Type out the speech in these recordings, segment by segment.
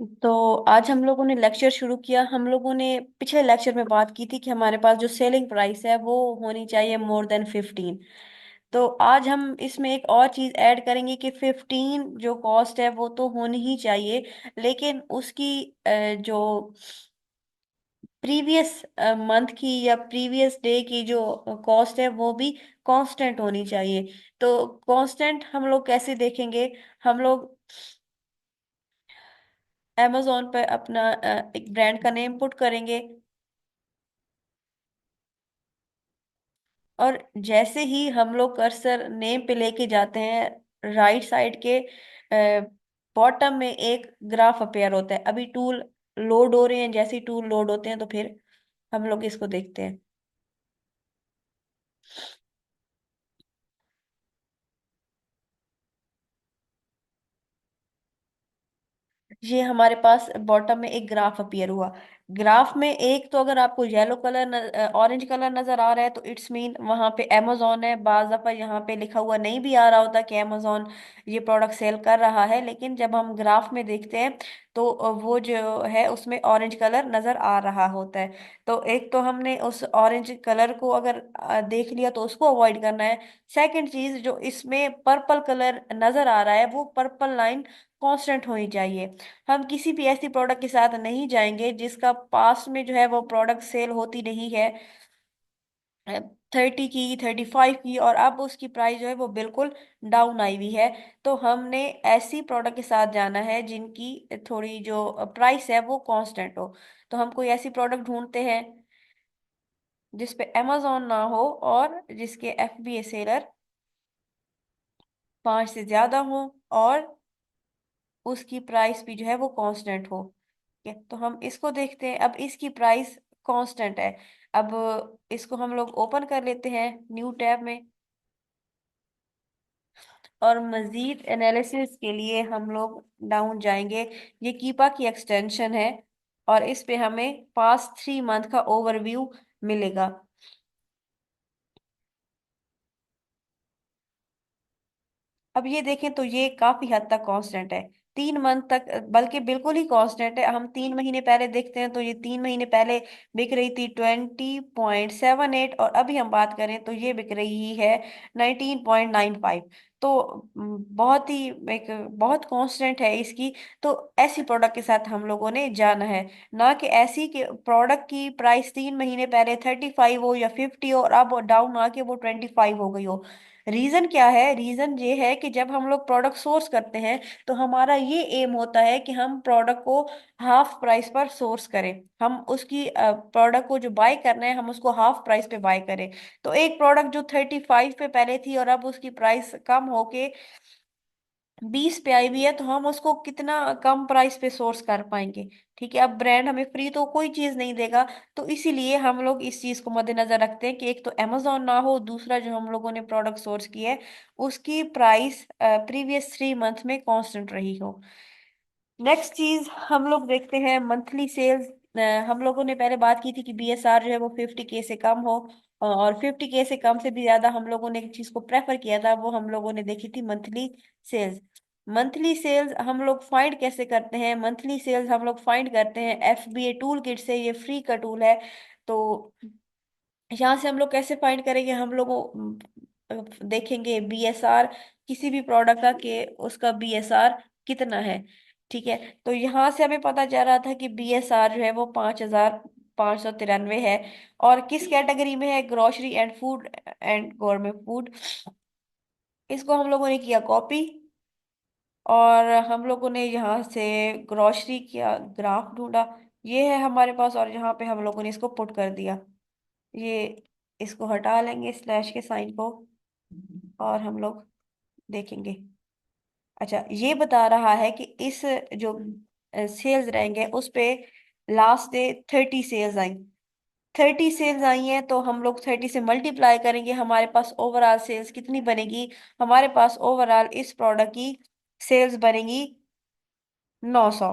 तो आज हम लोगों ने लेक्चर शुरू किया। हम लोगों ने पिछले लेक्चर में बात की थी कि हमारे पास जो सेलिंग प्राइस है वो होनी चाहिए मोर देन 15। तो आज हम इसमें एक और चीज ऐड करेंगे कि 15 जो कॉस्ट है वो तो होनी ही चाहिए, लेकिन उसकी जो प्रीवियस मंथ की या प्रीवियस डे की जो कॉस्ट है वो भी कांस्टेंट होनी चाहिए। तो कांस्टेंट हम लोग कैसे देखेंगे? हम लोग amazon पर अपना एक ब्रांड का नेम पुट करेंगे, और जैसे ही हम लोग कर्सर नेम पे लेके जाते हैं, राइट साइड के बॉटम में एक ग्राफ अपेयर होता है। अभी टूल लोड हो रहे हैं, जैसे ही टूल लोड होते हैं तो फिर हम लोग इसको देखते हैं। ये हमारे पास बॉटम में एक ग्राफ अपीयर हुआ। ग्राफ में एक तो अगर आपको येलो कलर ऑरेंज कलर नजर आ रहा है तो इट्स मीन वहां पे amazon है। बाज दफा यहाँ पे लिखा हुआ नहीं भी आ रहा होता कि amazon ये प्रोडक्ट सेल कर रहा है, लेकिन जब हम ग्राफ में देखते हैं तो वो जो है उसमें ऑरेंज कलर नजर आ रहा होता है। तो एक तो हमने उस ऑरेंज कलर को अगर देख लिया तो उसको अवॉइड करना है। सेकंड चीज, जो इसमें पर्पल कलर नजर आ रहा है वो पर्पल लाइन कांस्टेंट होनी चाहिए। हम किसी भी ऐसी प्रोडक्ट के साथ नहीं जाएंगे जिसका पास्ट में जो है वो प्रोडक्ट सेल होती नहीं है 30 की, 35 की, और अब उसकी प्राइस जो है वो बिल्कुल डाउन आई हुई है। तो हमने ऐसी प्रोडक्ट के साथ जाना है जिनकी थोड़ी जो प्राइस है वो कांस्टेंट हो। तो हम कोई ऐसी प्रोडक्ट ढूंढते हैं जिसपे amazon ना हो और जिसके FBA सेलर 5 से ज्यादा हो, और उसकी प्राइस भी जो है वो कांस्टेंट हो। ठीक है, तो हम इसको देखते हैं। अब इसकी प्राइस कांस्टेंट है। अब इसको हम लोग ओपन कर लेते हैं न्यू टैब में, और मजीद एनालिसिस के लिए हम लोग डाउन जाएंगे। ये कीपा की एक्सटेंशन है, और इस पे हमें पास्ट 3 मंथ का ओवरव्यू मिलेगा। अब ये देखें तो ये काफी हद तक कांस्टेंट है, 3 मंथ तक, बल्कि बिल्कुल ही कांस्टेंट है। हम 3 महीने पहले देखते हैं तो ये 3 महीने पहले बिक रही थी 20.78, और अभी हम बात करें तो ये बिक रही है 19.95। तो बहुत ही एक बहुत कांस्टेंट है इसकी। तो ऐसी प्रोडक्ट के साथ हम लोगों ने जाना है, ना कि ऐसी कि प्रोडक्ट की प्राइस 3 महीने पहले 35 हो या 50 हो और अब डाउन आके वो 25 हो गई हो। रीजन क्या है? रीजन ये है कि जब हम लोग प्रोडक्ट सोर्स करते हैं तो हमारा ये एम होता है कि हम प्रोडक्ट को हाफ प्राइस पर सोर्स करें। हम उसकी प्रोडक्ट को जो बाय करना है हम उसको हाफ प्राइस पे बाय करें। तो एक प्रोडक्ट जो 35 पे पहले थी और अब उसकी प्राइस कम होके 20 पे आई हुई है, तो हम उसको कितना कम प्राइस पे सोर्स कर पाएंगे? ठीक है, अब ब्रांड हमें फ्री तो कोई चीज नहीं देगा। तो इसीलिए हम लोग इस चीज को मद्देनजर रखते हैं कि एक तो amazon ना हो, दूसरा जो हम लोगों ने प्रोडक्ट सोर्स किया है उसकी प्राइस प्रीवियस 3 मंथ में कांस्टेंट रही हो। नेक्स्ट चीज हम लोग देखते हैं मंथली सेल्स। हम लोगों ने पहले बात की थी कि BSR जो है वो 50K से कम हो, और 50K से कम से भी ज्यादा हम लोगों ने एक चीज को प्रेफर किया था, वो हम लोगों ने देखी थी मंथली सेल्स। मंथली सेल्स हम लोग फाइंड कैसे करते हैं? मंथली सेल्स हम लोग फाइंड करते हैं FBA टूल किट से। ये फ्री का टूल है। तो यहाँ से हम लोग कैसे फाइंड करेंगे? हम लोग देखेंगे BSR किसी भी प्रोडक्ट का, कि उसका BSR कितना है। ठीक है, तो यहाँ से हमें पता चल रहा था कि BSR जो है वो 5,593 है, और किस कैटेगरी में है? Grocery and food and government food. इसको हम लोगों ने किया कॉपी, और हम लोगों ने यहाँ से ग्रोसरी किया ग्राफ ढूंढा। ये है हमारे पास, और यहाँ पे हम लोगों ने इसको पुट कर दिया। ये इसको हटा लेंगे स्लैश के साइन को, और हम लोग देखेंगे। अच्छा, ये बता रहा है कि इस जो सेल्स रहेंगे उस पे लास्ट डे 30 सेल्स आई। 30 सेल्स आई हैं तो हम लोग 30 से मल्टीप्लाई करेंगे, हमारे पास ओवरऑल सेल्स कितनी बनेगी? हमारे पास ओवरऑल इस प्रोडक्ट की सेल्स बनेगी 900।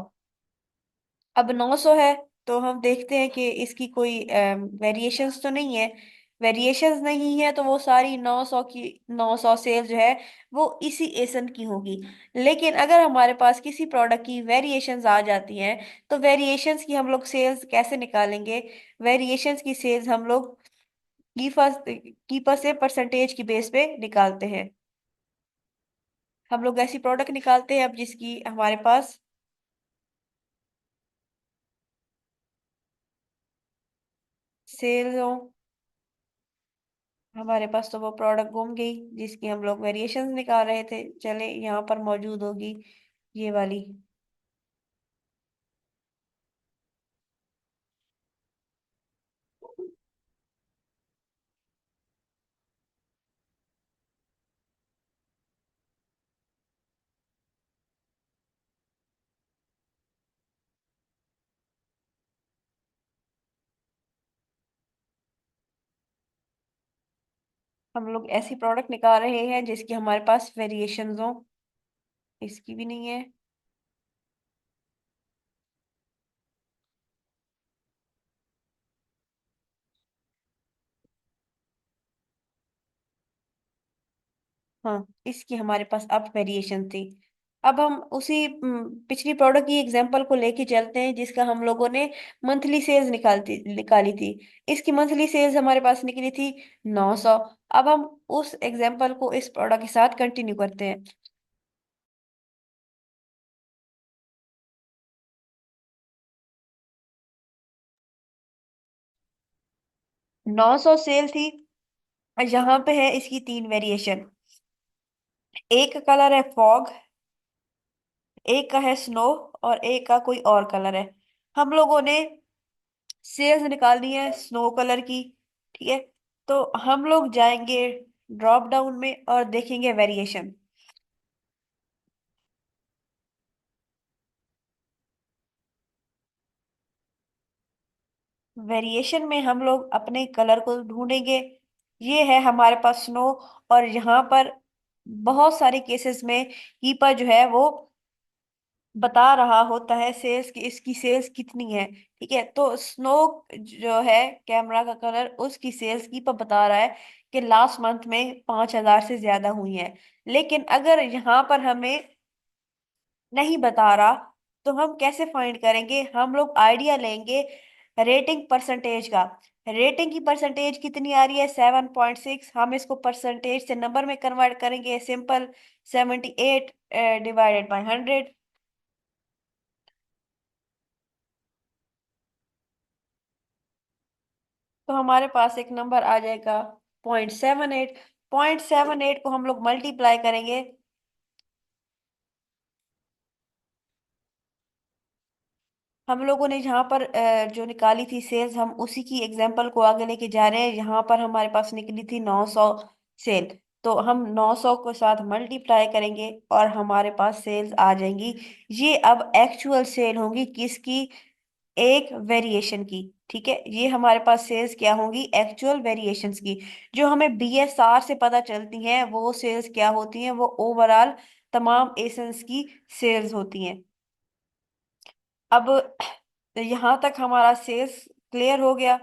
अब 900 है तो हम देखते हैं कि इसकी कोई वेरिएशंस तो नहीं है। वेरिएशंस नहीं है तो वो सारी 900 की 900 सेल जो है वो इसी एसन की होगी। लेकिन अगर हमारे पास किसी प्रोडक्ट की वेरिएशंस आ जाती हैं तो वेरिएशंस की हम लोग सेल्स कैसे निकालेंगे? वेरिएशंस की सेल्स हम लोग कीपर से परसेंटेज की बेस पे निकालते हैं। हम लोग ऐसी प्रोडक्ट निकालते हैं अब जिसकी हमारे पास सेल्स हो। हमारे पास तो वो प्रोडक्ट गुम गई जिसकी हम लोग वेरिएशंस निकाल रहे थे। चले यहाँ पर मौजूद होगी ये वाली। हम लोग ऐसी प्रोडक्ट निकाल रहे हैं जिसकी हमारे पास वेरिएशंस हो। इसकी भी नहीं है। हाँ, इसकी हमारे पास अब वेरिएशन थी। अब हम उसी पिछली प्रोडक्ट की एग्जांपल को लेके चलते हैं जिसका हम लोगों ने मंथली सेल्स निकाली थी। इसकी मंथली सेल्स हमारे पास निकली थी 900। अब हम उस एग्जांपल को इस प्रोडक्ट के साथ कंटिन्यू करते हैं। 900 सेल थी। और यहाँ पे है इसकी तीन वेरिएशन। एक कलर है फॉग, एक का है स्नो, और एक का कोई और कलर है। हम लोगों ने सेल्स निकालनी है स्नो कलर की। ठीक है, तो हम लोग जाएंगे ड्रॉप डाउन में और देखेंगे वेरिएशन। वेरिएशन में हम लोग अपने कलर को ढूंढेंगे। ये है हमारे पास स्नो। और यहाँ पर बहुत सारे केसेस में कीपर जो है वो बता रहा होता है सेल्स की, इसकी सेल्स कितनी है। ठीक है, तो स्नो जो है कैमरा का कलर, उसकी सेल्स कीपर बता रहा है कि लास्ट मंथ में 5,000 से ज्यादा हुई है। लेकिन अगर यहाँ पर हमें नहीं बता रहा तो हम कैसे फाइंड करेंगे? हम लोग आइडिया लेंगे रेटिंग परसेंटेज का। रेटिंग की परसेंटेज कितनी आ रही है? 7.6। हम इसको परसेंटेज से नंबर में कन्वर्ट करेंगे, सिंपल। 78 divided by 100। तो हमारे पास एक नंबर आ जाएगा 0.78। 0.78 को हम लोग मल्टीप्लाई करेंगे। हम लोगों ने यहाँ पर जो निकाली थी सेल्स, हम उसी की एग्जांपल को आगे लेके जा रहे हैं। यहाँ पर हमारे पास निकली थी 900 सेल। तो हम 900 को साथ मल्टीप्लाई करेंगे और हमारे पास सेल्स आ जाएंगी। ये अब एक्चुअल सेल होंगी किसकी? एक वेरिएशन की। ठीक है, ये हमारे पास सेल्स क्या होंगी? एक्चुअल वेरिएशंस की। जो हमें बीएसआर से पता चलती हैं वो सेल्स क्या होती हैं? वो ओवरऑल तमाम एसेंस की सेल्स होती हैं। अब यहाँ तक हमारा सेल्स क्लियर हो गया।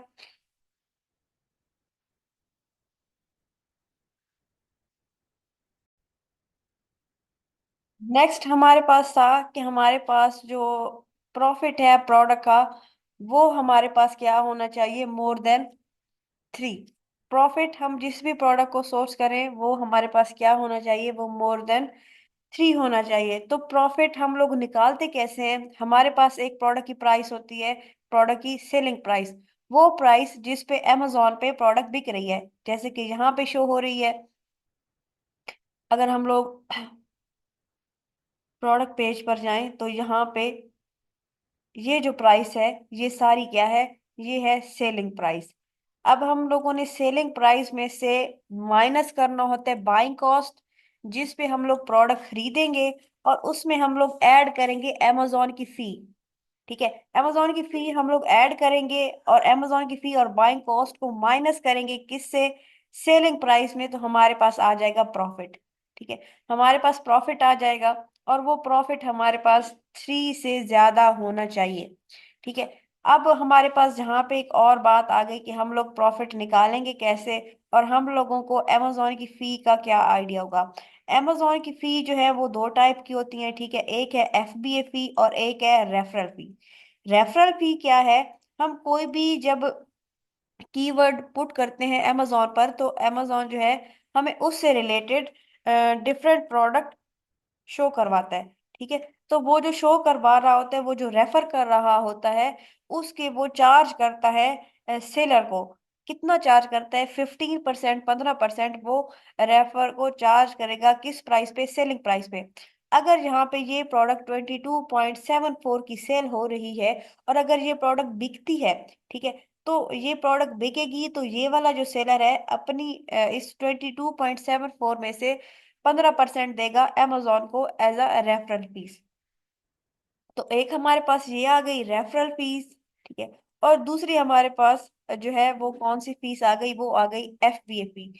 नेक्स्ट हमारे पास था कि हमारे पास जो प्रॉफिट है प्रोडक्ट का, वो हमारे पास क्या होना चाहिए? More than 3। प्रॉफिट, हम जिस भी प्रोडक्ट को सोर्स करें वो हमारे पास क्या होना चाहिए? वो मोर देन 3 होना चाहिए। तो प्रॉफिट हम लोग निकालते कैसे हैं? हमारे पास एक प्रोडक्ट की प्राइस होती है, प्रोडक्ट की सेलिंग प्राइस। वो प्राइस जिस पे अमेजोन पे प्रोडक्ट बिक रही है, जैसे कि यहाँ पे शो हो रही है। अगर हम लोग प्रोडक्ट पेज पर जाएं तो यहाँ पे ये जो प्राइस है, ये सारी क्या है? ये है सेलिंग प्राइस। अब हम लोगों ने सेलिंग प्राइस में से माइनस करना होता है बाइंग कॉस्ट, जिस पे हम लोग प्रोडक्ट खरीदेंगे, और उसमें हम लोग ऐड करेंगे amazon की फी। ठीक है, amazon की फी हम लोग ऐड करेंगे और amazon की फी और बाइंग कॉस्ट को माइनस करेंगे किससे? सेलिंग प्राइस में। तो हमारे पास आ जाएगा प्रॉफिट। ठीक है, हमारे पास प्रॉफिट आ जाएगा। और वो प्रॉफिट हमारे पास 3 से ज्यादा होना चाहिए। ठीक है, अब हमारे पास जहाँ पे एक और बात आ गई कि हम लोग प्रॉफिट निकालेंगे कैसे, और हम लोगों को amazon की फी का क्या आइडिया होगा। amazon की फी जो है वो दो टाइप की होती है, ठीक है। एक है FBA फी और एक है रेफरल फी। रेफरल फी क्या है? हम कोई भी जब कीवर्ड पुट करते हैं amazon पर, तो amazon जो है हमें उससे रिलेटेड डिफरेंट प्रोडक्ट शो करवाता है, ठीक है। तो वो जो शो करवा रहा होता है, वो जो रेफर कर रहा होता है, उसके वो चार्ज करता है सेलर को। कितना चार्ज करता है? 15%, 15% वो रेफर को चार्ज करेगा। किस प्राइस पे? सेलिंग प्राइस पे। अगर यहाँ पे ये प्रोडक्ट 22.74 की सेल हो रही है, और अगर ये प्रोडक्ट बिकती है, ठीक है, तो ये प्रोडक्ट बिकेगी, तो ये वाला जो सेलर है अपनी इस 22.74 में से 15% देगा amazon को एज अ रेफरल फीस। तो एक हमारे पास ये आ गई रेफरल फीस, ठीक है। और दूसरी हमारे पास जो है वो कौन सी फीस आ गई? वो आ गई FBA फी।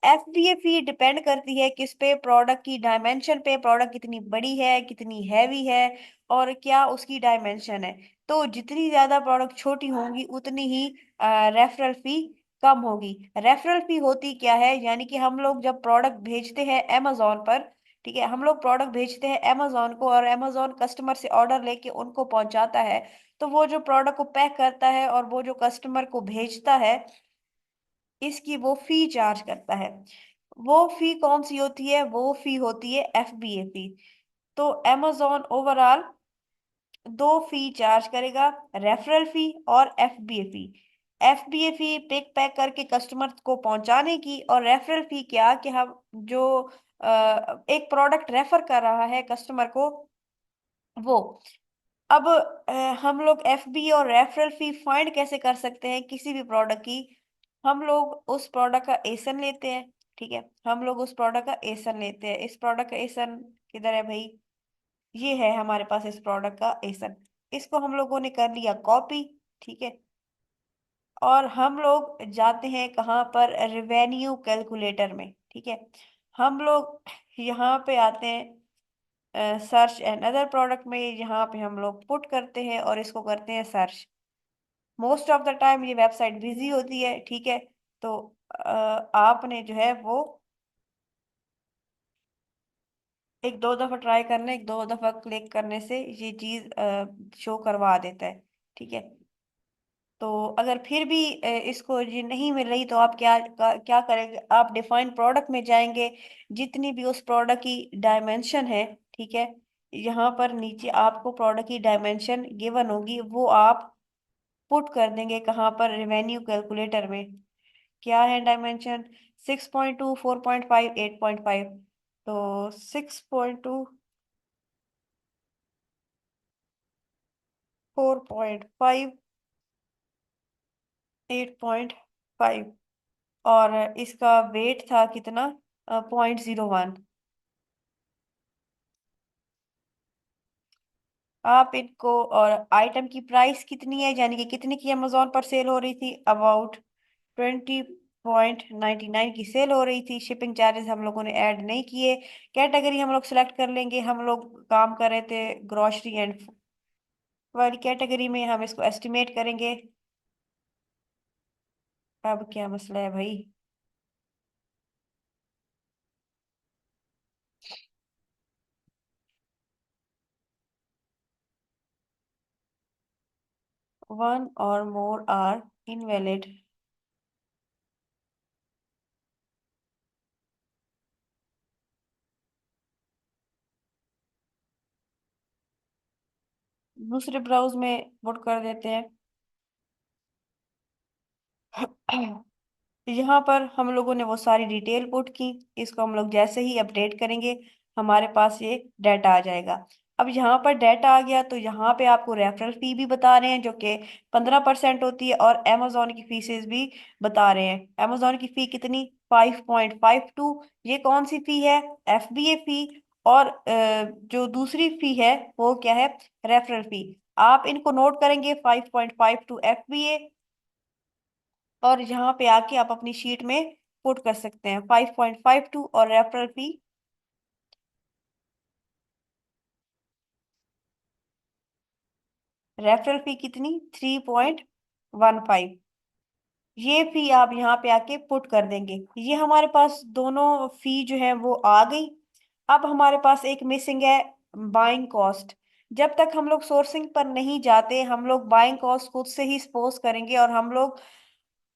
FBA फी डिपेंड करती है किस पे? प्रोडक्ट की डायमेंशन पे। प्रोडक्ट कितनी बड़ी है, कितनी हैवी है, और क्या उसकी डायमेंशन है। तो जितनी ज्यादा प्रोडक्ट छोटी होंगी, उतनी ही रेफरल फी कम होगी। रेफरल फी होती क्या है? यानी कि हम लोग जब प्रोडक्ट भेजते हैं amazon पर, ठीक है, हम लोग प्रोडक्ट भेजते हैं amazon को, और amazon कस्टमर से ऑर्डर लेके उनको पहुंचाता है। तो वो जो प्रोडक्ट को पैक करता है और वो जो कस्टमर को भेजता है, इसकी वो फी चार्ज करता है। वो फी कौन सी होती है? वो फी होती है FBA फी। तो amazon ओवरऑल दो फी चार्ज करेगा, रेफरल फी और FBA फी। FBA फी पिक पैक करके कस्टमर को पहुंचाने की, और रेफरल फी क्या कि हम जो एक प्रोडक्ट रेफर कर रहा है कस्टमर को, वो। अब हम लोग FBA और रेफरल फी फाइंड कैसे कर सकते हैं किसी भी प्रोडक्ट की? हम लोग उस प्रोडक्ट का एसन लेते हैं, ठीक है। हम लोग उस प्रोडक्ट का एसन लेते हैं। इस प्रोडक्ट का एसन किधर है भाई? ये है हमारे पास इस प्रोडक्ट का एसन। इसको हम लोगों ने कर लिया कॉपी, ठीक है। और हम लोग जाते हैं कहाँ पर? रेवेन्यू कैलकुलेटर में, ठीक है। हम लोग यहाँ पे आते हैं सर्च एंड अदर प्रोडक्ट में। यहाँ पे हम लोग पुट करते हैं और इसको करते हैं search. Most of the time ये वेबसाइट बिजी होती है, ठीक है। तो आपने जो है वो एक दो दफा ट्राई करने, एक दो दफा क्लिक करने से ये चीज शो करवा देता है, ठीक है। तो अगर फिर भी इसको ये नहीं मिल रही, तो आप क्या करेंगे? आप डिफाइन प्रोडक्ट में जाएंगे। जितनी भी उस प्रोडक्ट की डायमेंशन है, ठीक है, यहाँ पर नीचे आपको प्रोडक्ट की डायमेंशन गिवन होगी, वो आप पुट कर देंगे कहाँ पर? रेवेन्यू कैलकुलेटर में। क्या है डायमेंशन? 6.2, 4.5, 8.5। तो 6.2, 4.5, 8.5, और इसका वेट था कितना? 0.01। आप इनको, और आइटम की प्राइस कितनी है, यानी कि कितने की अमेजोन पर सेल हो रही थी? अबाउट 20.99 की सेल हो रही थी। शिपिंग चार्जेस हम लोगों ने ऐड नहीं किए। कैटेगरी हम लोग सेलेक्ट कर लेंगे। हम लोग काम कर रहे थे ग्रोसरी एंड वाली कैटेगरी में, हम इसको एस्टिमेट करेंगे। अब क्या मसला है भाई? 1 or more आर इनवैलिड। दूसरे ब्राउज में पुट कर देते हैं। यहाँ पर हम लोगों ने वो सारी डिटेल पुट की। इसको हम लोग जैसे ही अपडेट करेंगे, हमारे पास ये डाटा आ जाएगा। अब यहाँ पर डाटा आ गया, तो यहाँ पे आपको रेफरल फी भी बता रहे हैं जो कि 15% होती है, और अमेजोन की फीसेस भी बता रहे हैं। अमेजोन की फी कितनी? 5.52। ये कौन सी फी है? FBA फी। और जो दूसरी फी है वो क्या है? Referral fee. आप इनको नोट करेंगे, 5.52 FBA, और यहाँ पे आके आप अपनी शीट में पुट कर सकते हैं 5.52 और रेफरल फी। रेफरल फी कितनी, 3.15। ये फी आप यहाँ पे आके पुट कर देंगे। ये हमारे पास दोनों फी जो है वो आ गई। अब हमारे पास एक मिसिंग है, बाइंग कॉस्ट। जब तक हम लोग सोर्सिंग पर नहीं जाते, हम लोग बाइंग कॉस्ट खुद से ही सपोज करेंगे, और हम लोग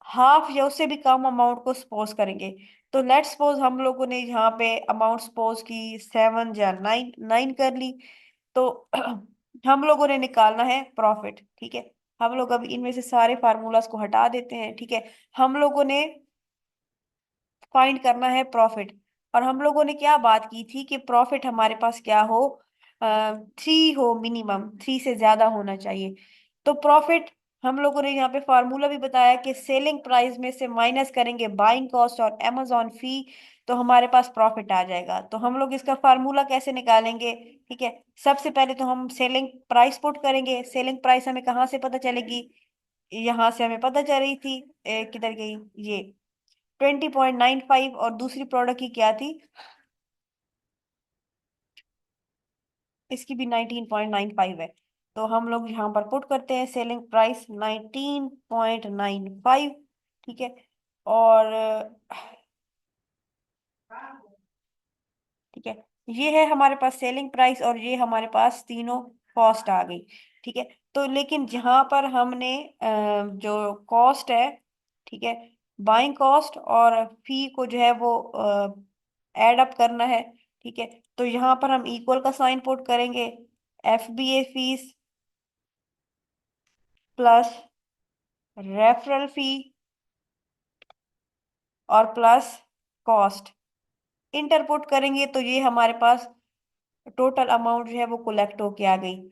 हाफ या उससे भी कम अमाउंट को सपोज करेंगे। तो लेट सपोज हम लोगों ने यहाँ पे अमाउंट सपोज की 7 या 9 कर ली। तो हम लोगों ने निकालना है प्रॉफिट, ठीक है। हम लोग अब इनमें से सारे फार्मूलाज को हटा देते हैं, ठीक है। हम लोगों ने फाइंड करना है प्रॉफिट। और हम लोगों ने क्या बात की थी कि प्रॉफिट हमारे पास क्या हो, 3 हो, मिनिमम 3 से ज्यादा होना चाहिए। तो प्रॉफिट हम लोगों ने यहाँ पे फार्मूला भी बताया कि सेलिंग प्राइस में से माइनस करेंगे बाइंग कॉस्ट और amazon फी, तो हमारे पास प्रॉफिट आ जाएगा। तो हम लोग इसका फार्मूला कैसे निकालेंगे, ठीक है। सबसे पहले तो हम सेलिंग प्राइस पुट करेंगे। सेलिंग प्राइस हमें कहाँ से पता चलेगी, यहाँ से हमें पता चल रही थी, किधर गई ये, 20.95। और दूसरी प्रोडक्ट की क्या थी, इसकी भी 19.95 है। तो हम लोग यहाँ पर पुट करते हैं सेलिंग प्राइस 19.95, ठीक है। और ठीक है, ये है हमारे पास सेलिंग प्राइस, और ये हमारे पास तीनों कॉस्ट आ गई, ठीक है। तो लेकिन जहां पर हमने जो कॉस्ट है, ठीक है, बाइंग कॉस्ट और फी को जो है वो ऐड अप करना है, ठीक है। तो यहाँ पर हम इक्वल का साइन पुट करेंगे, FBA fees plus referral fee और प्लस कॉस्ट, इंटर पुट करेंगे तो ये हमारे पास टोटल अमाउंट जो है वो कलेक्ट होके आ गई।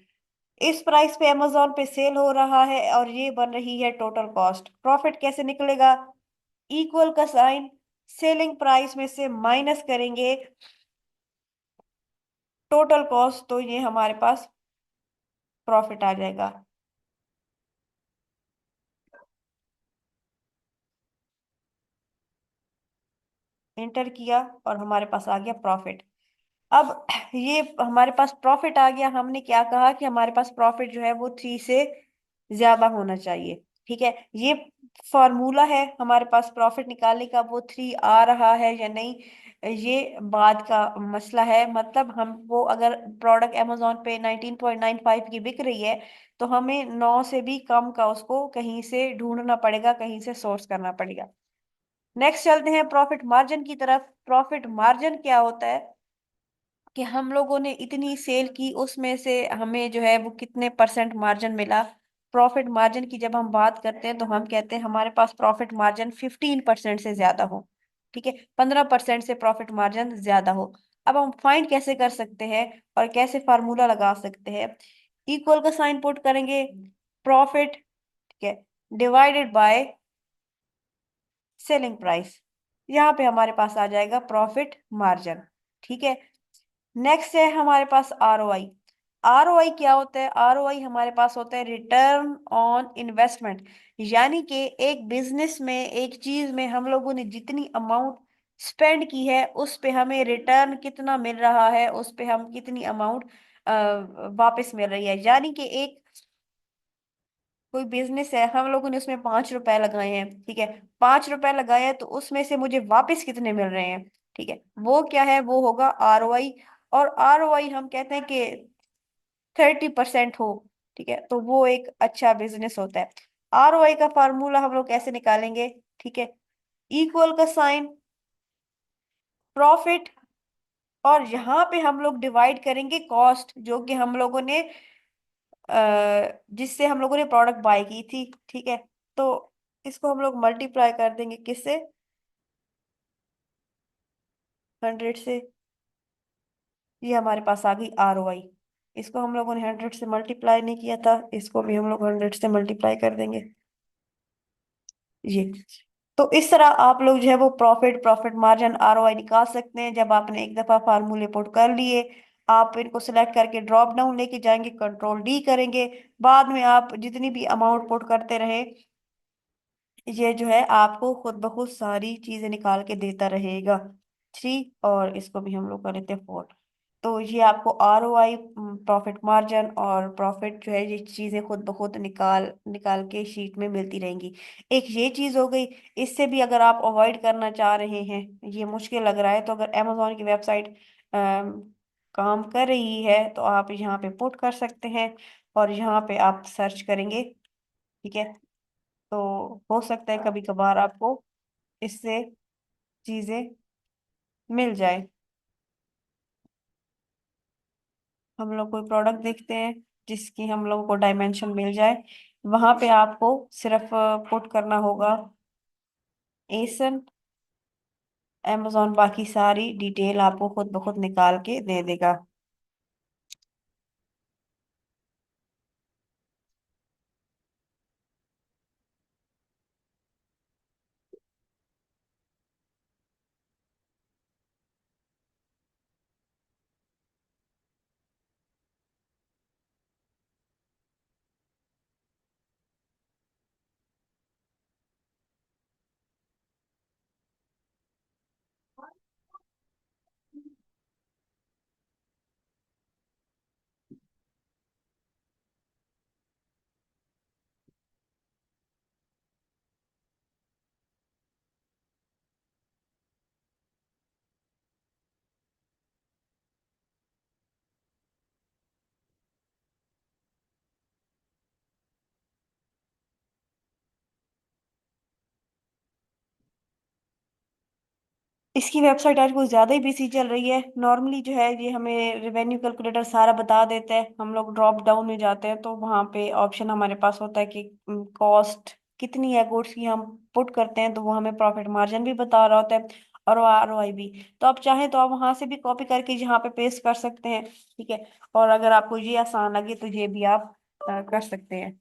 इस प्राइस पे अमेजोन पे सेल हो रहा है, और ये बन रही है टोटल कॉस्ट। प्रॉफिट कैसे निकलेगा, इक्वल का साइन, सेलिंग प्राइस में से माइनस करेंगे टोटल कॉस्ट, तो ये हमारे पास प्रॉफिट आ जाएगा। इंटर किया और हमारे पास आ गया प्रॉफिट। अब ये हमारे पास प्रॉफिट आ गया, हमने क्या कहा कि हमारे पास प्रॉफिट जो है वो 3 से ज्यादा होना चाहिए, ठीक है। ये फॉर्मूला है हमारे पास प्रॉफिट निकालने का, वो 3 आ रहा है या नहीं, ये बाद का मसला है। मतलब हम वो अगर प्रोडक्ट अमेजोन पे 19.95 की बिक रही है, तो हमें 9 से भी कम का उसको कहीं से ढूंढना पड़ेगा, कहीं से सोर्स करना पड़ेगा। नेक्स्ट चलते हैं प्रॉफिट मार्जिन की तरफ। प्रॉफिट मार्जिन क्या होता है कि हम लोगों ने इतनी सेल की, उसमें से हमें जो है वो कितने परसेंट मार्जिन मिला। प्रॉफिट मार्जिन की जब हम बात करते हैं तो हम कहते हैं हमारे पास प्रॉफिट मार्जिन 15% से ज्यादा हो, ठीक है, 15% से प्रॉफिट मार्जिन ज्यादा हो। अब हम फाइंड कैसे कर सकते हैं और कैसे फार्मूला लगा सकते हैं, इक्वल का साइन पुट करेंगे, प्रॉफिट, ठीक है, डिवाइडेड बाय सेलिंग प्राइस। यहाँ पे हमारे पास आ जाएगा प्रॉफिट मार्जिन, ठीक है। नेक्स्ट है हमारे पास ROI। ROI क्या होता है, ROI हमारे पास होता है रिटर्न ऑन इन्वेस्टमेंट। यानी कि एक बिजनेस में, एक चीज में हम लोगों ने जितनी अमाउंट स्पेंड की है, उस पे हमें रिटर्न कितना मिल रहा है, उस पे हम कितनी अमाउंट वापस मिल रही है। यानी कि एक कोई बिजनेस है, हम लोगों ने उसमें 5 रुपए लगाए हैं, ठीक है, 5 रुपए लगाए हैं, तो उसमें से मुझे वापस कितने मिल रहे हैं, ठीक है, वो क्या है, वो होगा ROI। और ROI हम कहते हैं कि 30% हो, ठीक है, तो वो एक अच्छा बिजनेस होता है। ROI का फार्मूला हम लोग कैसे निकालेंगे, ठीक है, इक्वल का साइन, प्रॉफिट, और यहाँ पे हम लोग डिवाइड करेंगे कॉस्ट, जो कि हम लोगों ने जिससे हम लोगों ने प्रोडक्ट बाय की थी, ठीक है। तो इसको हम लोग मल्टीप्लाई कर देंगे किससे, 100 से। ये हमारे पास आ गई ROI। इसको हम लोगों ने 100 से मल्टीप्लाई नहीं किया था, इसको भी हम लोग 100 से मल्टीप्लाई कर देंगे, ये। तो इस तरह आप लोग जो है वो प्रॉफिट, प्रॉफिट मार्जिन, ROI निकाल सकते हैं। जब आपने एक दफा फार्मूले पुट कर लिए, आप इनको सिलेक्ट करके ड्रॉप डाउन लेके जाएंगे, कंट्रोल D करेंगे, बाद में आप जितनी भी अमाउंट पुट करते रहे, ये जो है आपको खुद ब खुद सारी चीजें निकाल के देता रहेगा। 3, और इसको भी हम लोग कर लेते हैं 4। तो ये आपको ROI, प्रॉफिट मार्जिन और प्रॉफिट जो है, ये चीजें खुद ब खुद निकाल निकाल के शीट में मिलती रहेंगी। एक ये चीज हो गई। इससे भी अगर आप अवॉइड करना चाह रहे हैं, ये मुश्किल लग रहा है, तो अगर अमेजोन की वेबसाइट काम कर रही है तो आप यहाँ पे पुट कर सकते हैं, और यहाँ पे आप सर्च करेंगे। ठीक है। तो हो सकता है कभी कभार आपको इससे चीजें मिल जाए। हम लोग कोई प्रोडक्ट देखते हैं जिसकी हम लोगों को डायमेंशन मिल जाए, वहां पे आपको सिर्फ पुट करना होगा एसन amazon, बाकी सारी डिटेल आपको खुद ब खुद निकाल के दे देगा। इसकी वेबसाइट आज कुछ ज्यादा ही बिजी चल रही है। नॉर्मली जो है ये हमें रेवेन्यू कैलकुलेटर सारा बता देता है। हम लोग ड्रॉप डाउन में जाते हैं तो वहाँ पे ऑप्शन हमारे पास होता है कि कॉस्ट कितनी है गुड्स की, हम पुट करते हैं तो वो हमें प्रॉफिट मार्जिन भी बता रहा होता है, और ROI भी। तो आप चाहें तो आप वहां से भी कॉपी करके यहाँ पे पेस्ट कर सकते हैं। ठीक है। और अगर आपको ये आसान लगे तो ये भी आप कर सकते हैं।